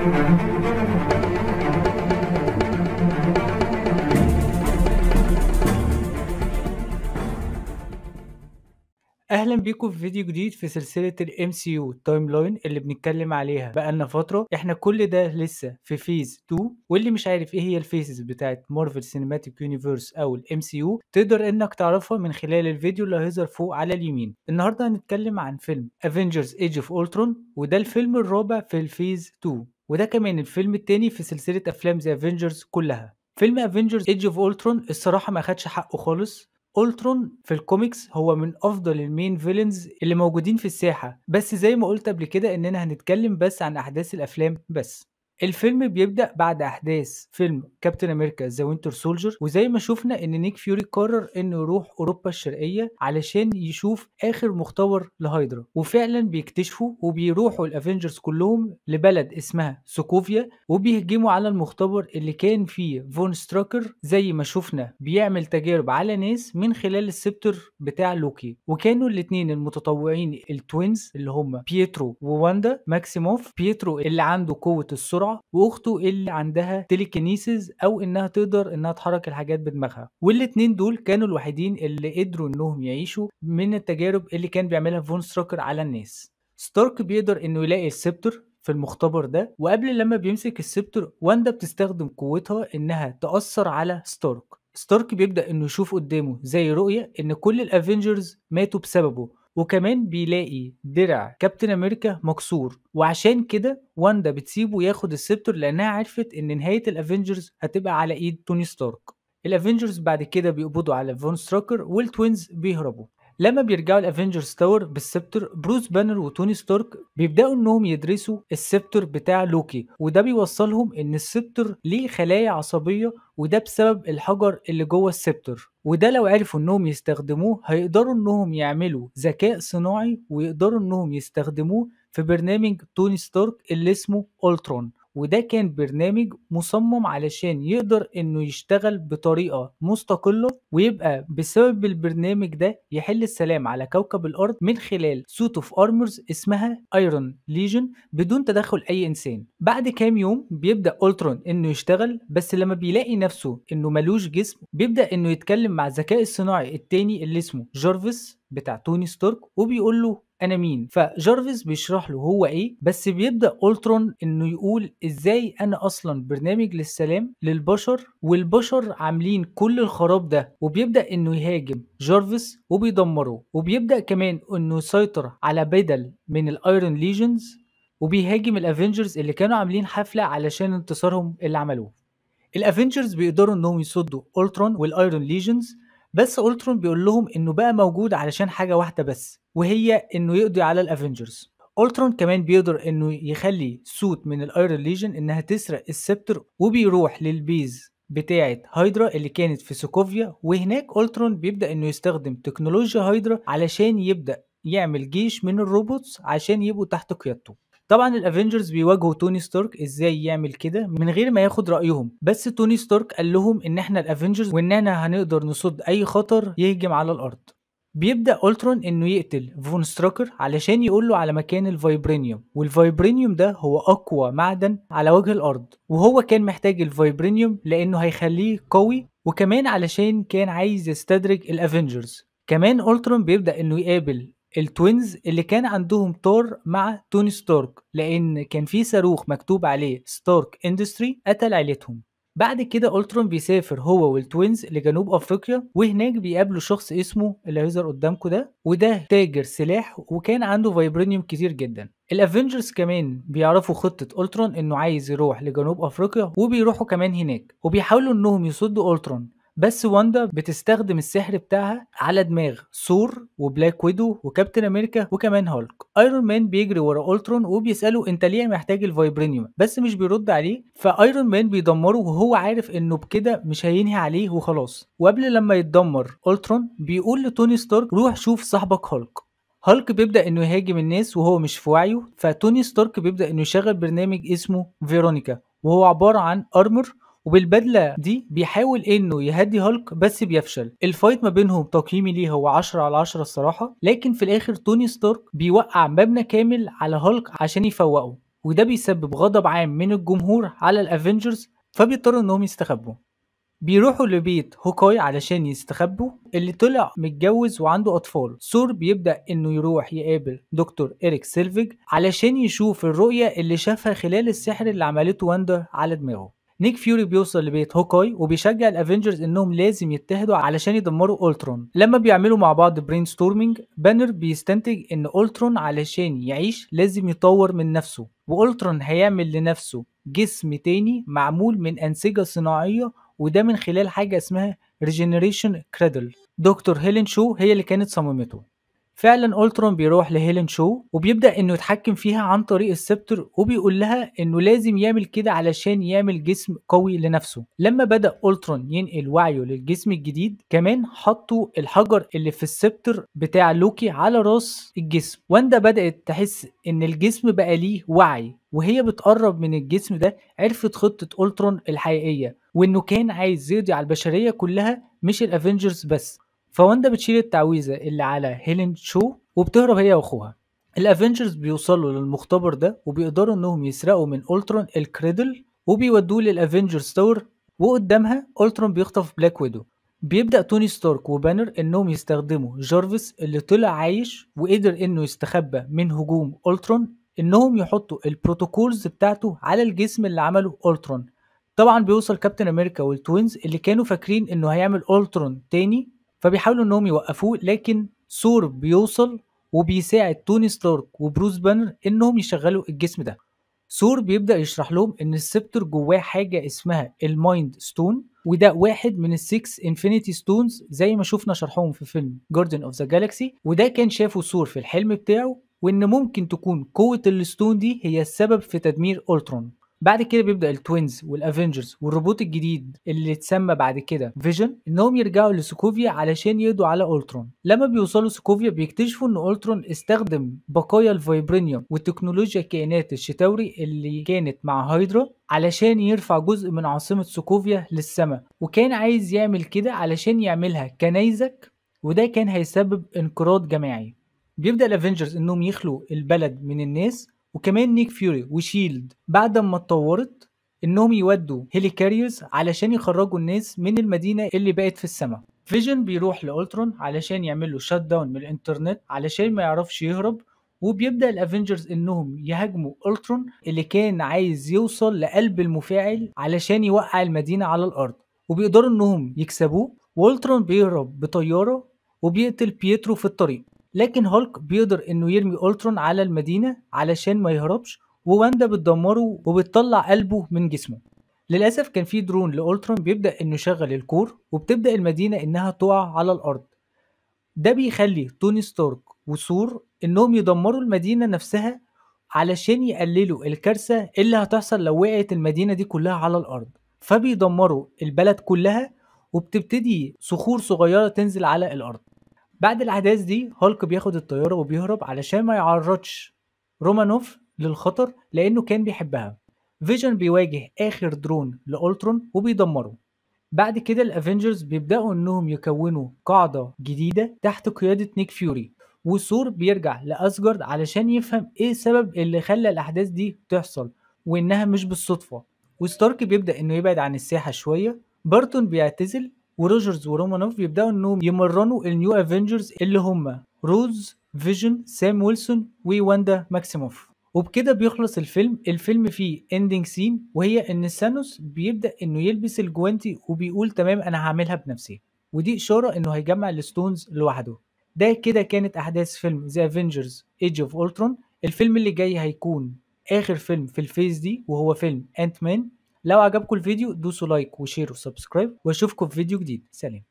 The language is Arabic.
اهلا بيكم في فيديو جديد في سلسلة ال MCU تايم لاين اللي بنتكلم عليها بقالنا فترة. احنا كل ده لسه في فيز 2، واللي مش عارف ايه هي الفيزز بتاعت مارفل سينماتيك يونيفرس او ال MCU تقدر انك تعرفها من خلال الفيديو اللي هيظهر فوق على اليمين. النهارده هنتكلم عن فيلم افنجرز ايج اوف اولترون، وده الفيلم الرابع في الفيز 2، وده كمان الفيلم التاني في سلسلة افلام ذا افنجرز كلها. فيلم افنجرز ايج اوف اولترون الصراحة ما خدش حقه خالص. اولترون في الكوميكس هو من افضل المين فيلنز اللي موجودين في الساحة، بس زي ما قلت قبل كده اننا هنتكلم بس عن احداث الافلام بس. الفيلم بيبدأ بعد أحداث فيلم كابتن أمريكا ذا وينتر سولجر، وزي ما شفنا إن نيك فيوري قرر إنه يروح أوروبا الشرقية علشان يشوف آخر مختبر لهايدرا، وفعلا بيكتشفوا وبيروحوا الأفينجرز كلهم لبلد اسمها سوكوفيا، وبيهجموا على المختبر اللي كان فيه فون ستراكر زي ما شفنا بيعمل تجارب على ناس من خلال السبتر بتاع لوكي. وكانوا الاتنين المتطوعين التوينز اللي هم بيترو وواندا ماكسيموف، بيترو اللي عنده قوة السرعة واخته اللي عندها تيليكينيسيس او انها تقدر انها تحرك الحاجات بدماغها، والاتنين دول كانوا الوحيدين اللي قدروا انهم يعيشوا من التجارب اللي كان بيعملها فون ستراكر على الناس. ستارك بيقدر انه يلاقي السبتر في المختبر ده، وقبل لما بيمسك السبتر واندا بتستخدم قوتها انها تأثر على ستارك بيبدأ انه يشوف قدامه زي رؤية ان كل الافينجرز ماتوا بسببه، وكمان بيلاقي درع كابتن امريكا مكسور، وعشان كده واندا بتسيبه ياخد السبتر لانها عرفت ان نهاية الافينجرز هتبقى على ايد توني ستارك. الافينجرز بعد كده بيقبضوا على فون ستراكر والتوينز بيهربوا. لما بيرجعوا الافينجرز تاور بالسبتر، بروس بانر وتوني ستارك بيبداوا انهم يدرسوا السبتر بتاع لوكي، وده بيوصلهم ان السبتر ليه خلايا عصبيه، وده بسبب الحجر اللي جوه السبتر، وده لو عرفوا انهم يستخدموه هيقدروا انهم يعملوا ذكاء صناعي ويقدروا انهم يستخدموه في برنامج توني ستارك اللي اسمه أولترون. وده كان برنامج مصمم علشان يقدر انه يشتغل بطريقة مستقلة، ويبقى بسبب البرنامج ده يحل السلام على كوكب الارض من خلال سوت اوف ارمرز اسمها ايرون ليجن بدون تدخل اي انسان. بعد كام يوم بيبدأ أولترون انه يشتغل، بس لما بيلاقي نفسه انه ملوش جسم بيبدأ انه يتكلم مع الذكاء الصناعي التاني اللي اسمه جارفيس بتاع توني ستارك، وبيقول له انا مين. فجارفيس بيشرح له هو ايه، بس بيبدا أولترون انه يقول ازاي انا اصلا برنامج للسلام للبشر، والبشر عاملين كل الخراب ده، وبيبدا انه يهاجم جارفيس وبيدمره، وبيبدا كمان انه يسيطر على بدل من الايرون ليجنز، وبيهاجم الافينجرز اللي كانوا عاملين حفله علشان انتصارهم اللي عملوه. الافينجرز بيقدروا انهم يصدوا أولترون والايرون ليجنز، بس أولترون بيقول لهم انه بقى موجود علشان حاجة واحدة بس، وهي انه يقضي على الافينجرز. أولترون كمان بيقدر انه يخلي سوت من الايرون ليجن انها تسرق السبتر، وبيروح للبيز بتاعة هايدرا اللي كانت في سوكوفيا، وهناك أولترون بيبدأ انه يستخدم تكنولوجيا هايدرا علشان يبدأ يعمل جيش من الروبوتس عشان يبقوا تحت قيادته. طبعا الافينجرز بيواجهوا توني ستارك ازاي يعمل كده من غير ما ياخد رايهم، بس توني ستارك قال لهم ان احنا الافينجرز واننا هنقدر نصد اي خطر يهجم على الارض. بيبدا أولترون انه يقتل فون ستراكر علشان يقول له على مكان الفايبرينيوم، والفايبرينيوم ده هو اقوى معدن على وجه الارض، وهو كان محتاج الفايبرينيوم لانه هيخليه قوي، وكمان علشان كان عايز يستدرج الافينجرز. كمان أولترون بيبدا انه يقابل التوينز اللي كان عندهم طار مع توني ستارك، لان كان في صاروخ مكتوب عليه ستارك اندستري قتل عيلتهم. بعد كده أولترون بيسافر هو والتوينز لجنوب افريقيا، وهناك بيقابلوا شخص اسمه اللي هيظهر قدامكم ده، وده تاجر سلاح وكان عنده فايبرينيوم كتير جدا. الافينجرز كمان بيعرفوا خطة أولترون انه عايز يروح لجنوب افريقيا، وبيروحوا كمان هناك وبيحاولوا انهم يصدوا أولترون، بس واندا بتستخدم السحر بتاعها على دماغ ثور وبلاك ويدو وكابتن امريكا وكمان هالك. ايرون مان بيجري ورا أولترون وبيساله انت ليه محتاج الفايبرينيوم، بس مش بيرد عليه، فايرون مان بيدمره وهو عارف انه بكده مش هينهي عليه وخلاص. وقبل لما يتدمر أولترون بيقول لتوني ستارك روح شوف صاحبك هالك بيبدأ انه يهاجم الناس وهو مش في وعيه، فتوني ستارك بيبدأ انه يشغل برنامج اسمه فيرونيكا، وهو عبارة عن ارمر، وبالبدله دي بيحاول انه يهدي هالك بس بيفشل. الفايت ما بينهم تقييمي ليه هو 10/10 الصراحه، لكن في الاخر توني ستارك بيوقع مبنى كامل على هالك عشان يفوقه، وده بيسبب غضب عام من الجمهور على الافنجرز، فبيضطروا انهم يستخبوا. بيروحوا لبيت هوكاي علشان يستخبوا اللي طلع متجوز وعنده أطفال. ثور بيبدأ إنه يروح يقابل دكتور إريك سيلفيج علشان يشوف الرؤية اللي شافها خلال السحر اللي عملته واندا على دماغه. نيك فيوري بيوصل لبيت هوكاي وبيشجع الافنجرز انهم لازم يتحدوا علشان يدمروا اولترون. لما بيعملوا مع بعض برين ستورمينج، بانر بيستنتج ان اولترون علشان يعيش لازم يطور من نفسه، واولترون هيعمل لنفسه جسم تاني معمول من انسجة صناعية، وده من خلال حاجة اسمها ريجنريشن كريدل. دكتور هيلين شو هي اللي كانت صممته. فعلا أولترون بيروح لهيلين شو وبيبدأ انه يتحكم فيها عن طريق السبتر، وبيقول لها انه لازم يعمل كده علشان يعمل جسم قوي لنفسه. لما بدأ أولترون ينقل وعيه للجسم الجديد، كمان حطوا الحجر اللي في السبتر بتاع لوكي على راس الجسم. واندا بدأت تحس ان الجسم بقى ليه وعي، وهي بتقرب من الجسم ده عرفت خطة أولترون الحقيقية، وانه كان عايز يقضي على البشرية كلها مش الافنجرز بس. فواندا بتشيل التعويذة اللي على هيلين شو وبتهرب هي واخوها. الافنجرز بيوصلوا للمختبر ده وبيقدروا انهم يسرقوا من أولترون الكريدل وبيودوه للافنجرز تاور، وقدامها أولترون بيخطف بلاك ويدو. بيبدأ توني ستارك وبانر انهم يستخدموا جارفيس اللي طلع عايش وقدر انه يستخبى من هجوم أولترون، انهم يحطوا البروتوكولز بتاعته على الجسم اللي عمله أولترون. طبعا بيوصل كابتن امريكا والتوينز اللي كانوا فاكرين انه هيعمل أولترون تاني، فبيحاولوا انهم يوقفوه، لكن ثور بيوصل وبيساعد توني ستارك وبروس بانر انهم يشغلوا الجسم ده. ثور بيبدأ يشرح لهم ان السبتر جواه حاجة اسمها المايند ستون، وده واحد من السكس انفينيتي ستونز زي ما شفنا شرحهم في فيلم جاردن اوف ذا جالاكسي، وده كان شافه ثور في الحلم بتاعه، وان ممكن تكون قوة الستون دي هي السبب في تدمير أولترون. بعد كده بيبدأ التوينز والافنجرز والروبوت الجديد اللي اتسمى بعد كده فيجن انهم يرجعوا لسوكوفيا علشان يقضوا على أولترون. لما بيوصلوا سوكوفيا بيكتشفوا ان أولترون استخدم بقايا الفايبرينيوم وتكنولوجيا كائنات الشتاوري اللي كانت مع هايدرا علشان يرفع جزء من عاصمة سوكوفيا للسماء، وكان عايز يعمل كده علشان يعملها كنيزك، وده كان هيسبب انقراض جماعي. بيبدأ الافنجرز انهم يخلوا البلد من الناس، وكمان نيك فيوري وشيلد بعد ما اتطورت انهم يودوا هيليكاريوس علشان يخرجوا الناس من المدينة اللي بقت في السماء. فيجن بيروح لأولترون علشان يعمل له شات داون من الانترنت علشان ما يعرفش يهرب، وبيبدأ الافنجرز انهم يهاجموا أولترون اللي كان عايز يوصل لقلب المفاعل علشان يوقع المدينة على الارض، وبيقدروا انهم يكسبوه. وأولترون بيهرب بطيارة وبيقتل بيترو في الطريق، لكن هولك بيقدر انه يرمي أولترون على المدينة علشان ما يهربش، وواندا بتدمره وبتطلع قلبه من جسمه. للأسف كان في درون لأولترون بيبدأ انه يشغل الكور، وبتبدأ المدينة انها تقع على الأرض. ده بيخلي توني ستارك وثور انهم يدمروا المدينة نفسها علشان يقللوا الكارثة اللي هتحصل لو وقعت المدينة دي كلها على الأرض. فبيدمروا البلد كلها وبتبتدي صخور صغيرة تنزل على الأرض. بعد الأحداث دي هولك بياخد الطيارة وبيهرب علشان ما يعرضش رومانوف للخطر لأنه كان بيحبها. فيجن بيواجه آخر درون لأولترون وبيدمره. بعد كده الافنجرز بيبدأوا انهم يكونوا قاعدة جديدة تحت قيادة نيك فيوري، وثور بيرجع لأسجارد علشان يفهم ايه السبب اللي خلى الأحداث دي تحصل وانها مش بالصدفة. وستارك بيبدأ انه يبعد عن الساحة شوية. بارتون بيعتزل، وروجرز ورومانوف بيبدأوا انهم يمرنوا النيو افنجرز اللي هم روز، فيجن، سام ويلسون، وواندا ماكسيموف. وبكده بيخلص الفيلم فيه اندنج سين، وهي ان ثانوس بيبدأ انه يلبس الجوانتي وبيقول تمام انا هعملها بنفسي، ودي اشارة انه هيجمع الستونز لوحده. ده كده كانت احداث فيلم ذا افنجرز ايج اوف اولترون. الفيلم اللي جاي هيكون اخر فيلم في الفيز دي وهو فيلم انت مان. لو عجبكم الفيديو دوسوا لايك وشير وسبسكرايب، واشوفكم في فيديو جديد. سلام.